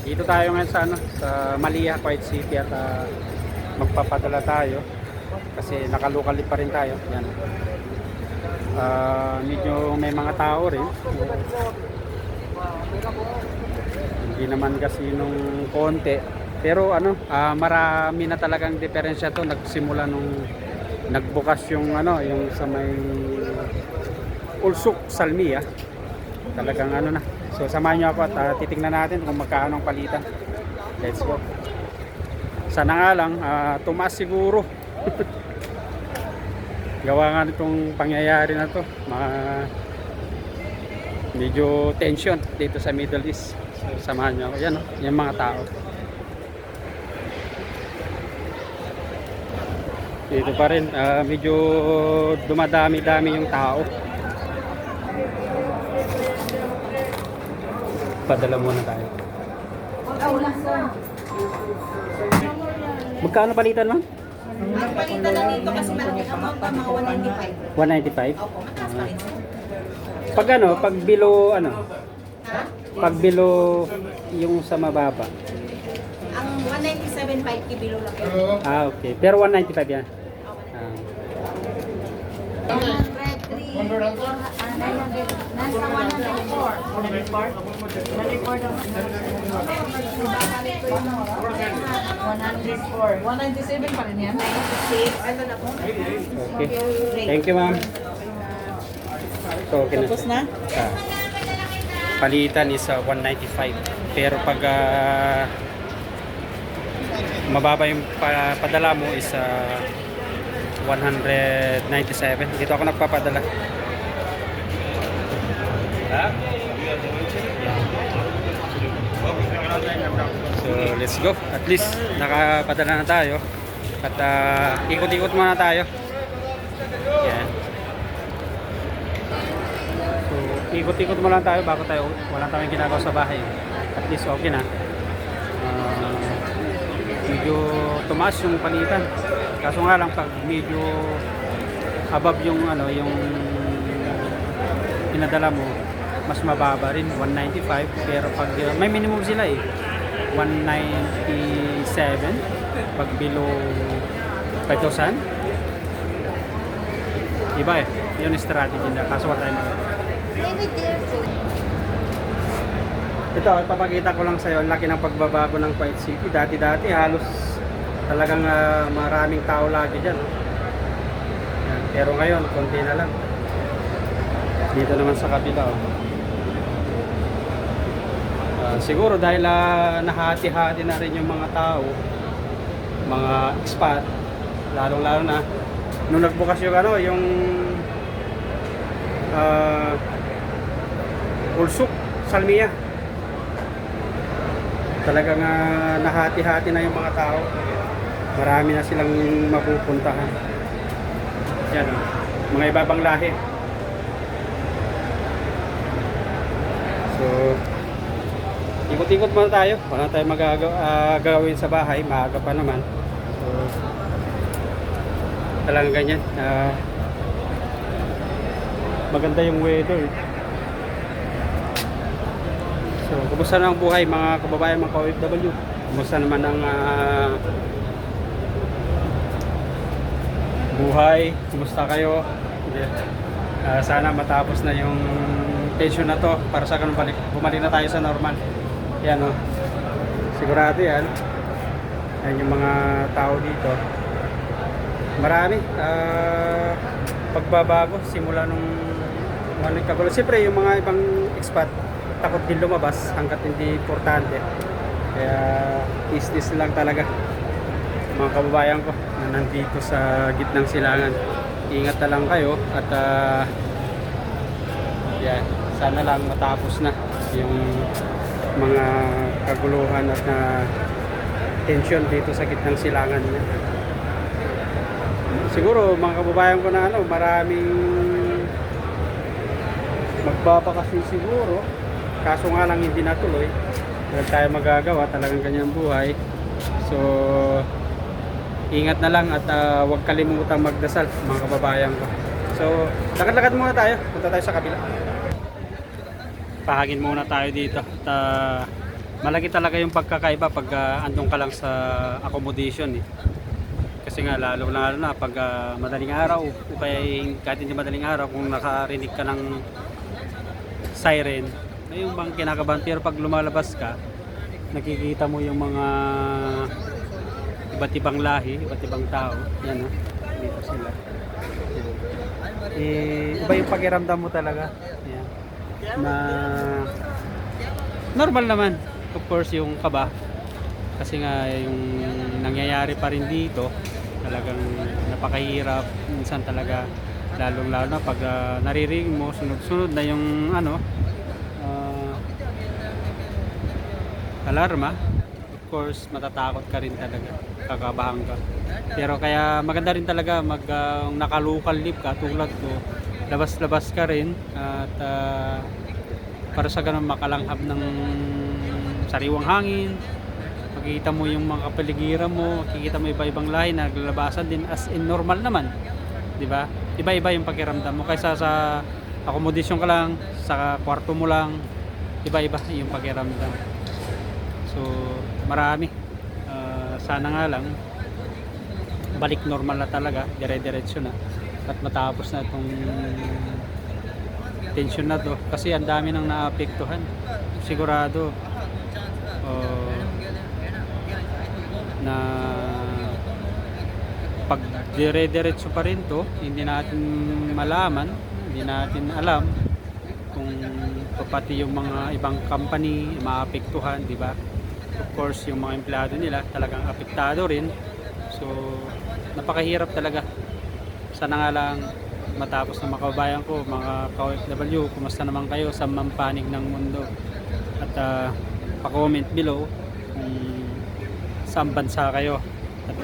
Dito tayo ngayon sa sa Malia, Kuwait City at magpapadala tayo kasi nakalukali pa rin tayo. Yan. Medyo may mga tao rin. Hindi naman kasi nung konti. Pero marami na talagang diferensya to. Nagsimula nung nagbukas yung yung sa may Ulsuk Salmiya. Talagang na. So samahan niyo ako at titingnan natin kung magkano ang palitan. Let's go. Sana nga lang tumaas siguro. Gawa nga nitong pangyayari na to. Medyo tension dito sa Middle East. So samahan niyo ako. Yan yung mga tao. Dito pa rin medyo dumadami-dami yung tao. Padala muna tayo. Magkano palitan, ma'am? Ang palitan lang dito kasi malaki amount pa, mga 195. 195? Opo, mataas pa rin. Pag below Ha? pag below yung sa mababa. Ang 197.5 kilo lang yun. Okay. Pero 195 yan. 103. Nasa 104. 197 pa rin yan. 96. Ano na po? Okay. Thank you, ma'am. So, okay na. Tapos na? Palitan is 195. Pero pag mababa yung padala mo is 197. Dito ako nagpapadala. So let's go. At least nakapadala na tayo. At ikot-ikot muna tayo. Yan. So ikot-ikot muna tayo bago tayo wala tayong ginagawa sa bahay. At least okay na. Medyo tumaas yung palitan. Kaso nga lang pag medyo above yung yung pinadala mo, mas mababa rin 195, pero pag may minimum sila 197 pag below 5,000 iba yun yung strategy na kaso wala tayo ito, papakita ko lang sa iyo ang laki ng pagbabago ng Kuwait City. Dati halos talagang maraming tao lagi dyan. Yan. Pero ngayon, konti na lang. Dito naman sa kabila. Siguro dahil nahati-hati na rin yung mga tao, mga expat, lalong-lalo na nung nagbukas yung yung Ulsuk Salmiya. Talagang nahati-hati na yung mga tao. Marami na silang mapupuntahan. Yan mga ibabang lahi. So ikot-ikot muna tayo. Wala tayong magagawin sa bahay. Maaga pa naman. So talagang ganyan. Maganda yung weather. So, kumusta na ang buhay mga kababayan, mga ka-OFW? Kumusta naman ang buhay? Kumusta kayo? Sana matapos na yung tension na to para sa ganun bumalik na tayo sa normal. Yan sigurado yan. Yan yung mga tao dito. Marami pagbabago simula nung kagulo. Siyempre yung mga ibang expat takot din lumabas hanggat hindi importante. Kaya is lang talaga mga kababayan ko na nandito sa gitnang silangan. Ingat na lang kayo at yan, sana lang matapos na yung mga kaguluhan at tension dito sa gitnang silangan. Siguro mga kababayan ko na maraming magbabakasyon siguro. Kaso nga lang hindi natuloy. Wala tayo magagawa, talagang kanyang buhay. So ingat na lang at huwag kalimutang magdasal mga kababayan ko. So lakad-lakad muna tayo. Punta tayo sa kabila. Pahagin muna tayo dito at malaki talaga yung pagkakaiba pag andun ka lang sa accommodation eh. Kasi nga lalo na pag madaling araw o kaya kahit hindi madaling araw kung nakarinig ka ng siren, ayun bang kinakabahan. Pero pag lumalabas ka, nakikita mo yung mga iba't ibang lahi, iba't ibang tao. Yan ha, dito sila. Iba yung pakiramdam mo talaga. Yan. Na normal naman, of course, yung kaba. Kasi nga yung nangyayari pa rin dito, talagang napakahirap. Minsan talaga, lalong-lalo na pag naririnig mo, sunod-sunod na yung alarma. Of course, matatakot ka rin talaga, kakabahan ka. Pero kaya maganda rin talaga naka-local leave ka tulad ko, labas-labas ka rin at para sa ganun makalanghap ng sariwang hangin, makikita mo yung mga kapaligiran mo, makikita mo iba-ibang lahi na naglalabasan din as in normal naman, di ba? Iba-iba yung pakiramdam mo kaysa sa accommodation ka lang, sa kwarto mo lang, iba-iba yung pakiramdam. So marami, sana nga lang balik normal na talaga, dire-diretso na at matapos na itong tension na to, kasi ang dami nang naapektuhan sigurado. Na pag dire-diretso pa rin to, hindi natin malaman, hindi natin alam kung pati yung mga ibang company maapektuhan, di ba? Of course, yung mga empleyado nila talagang apektado rin. So napakahirap talaga. Sana nga lang matapos na makabayan ko, mga ka-OFW, kumusta naman kayo sa mampanig ng mundo? At pa-comment below kung saan bansa kayo at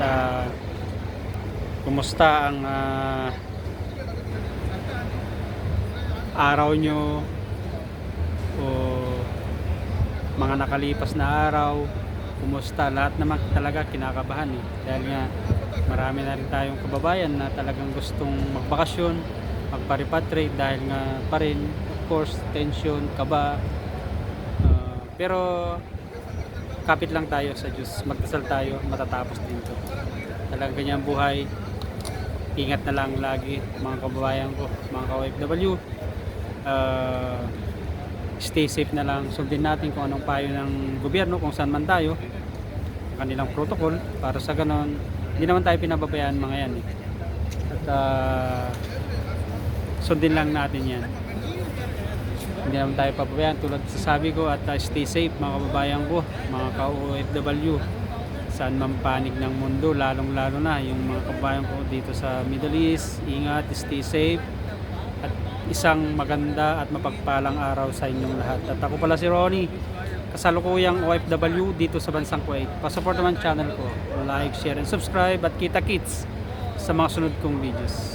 kumusta ang araw nyo o mga nakalipas na araw, kumusta. Lahat naman talaga kinakabahan eh, dahil nga marami na rin tayong kababayan na talagang gustong magbakasyon, magpa-repatriate dahil nga pa rin, of course, tension, kaba. Pero kapit lang tayo sa Diyos, magdasal tayo, matatapos din to. Talagang ganyan buhay. Ingat na lang lagi mga kababayan ko, mga ka-OFW. Stay safe na lang. Sundin natin kung anong payo ng gobyerno kung saan man tayo, kanilang protocol, para sa ganon hindi naman tayo pinababayaan mga yan eh. At sundin lang natin yan, hindi naman tayo pababayaan tulad sa sabi ko. At stay safe mga kababayan ko, mga ka-OFW, saan man panig ng mundo, lalong lalo na yung mga kababayan ko dito sa Middle East. Ingat, stay safe, at isang maganda at mapagpalang araw sa inyong lahat. At ako pala si Ronnie, kasalukuyang OFW dito sa bansang Kuwait. Pasupport naman channel ko, like, share and subscribe, at kita kits sa mga sunod kong videos.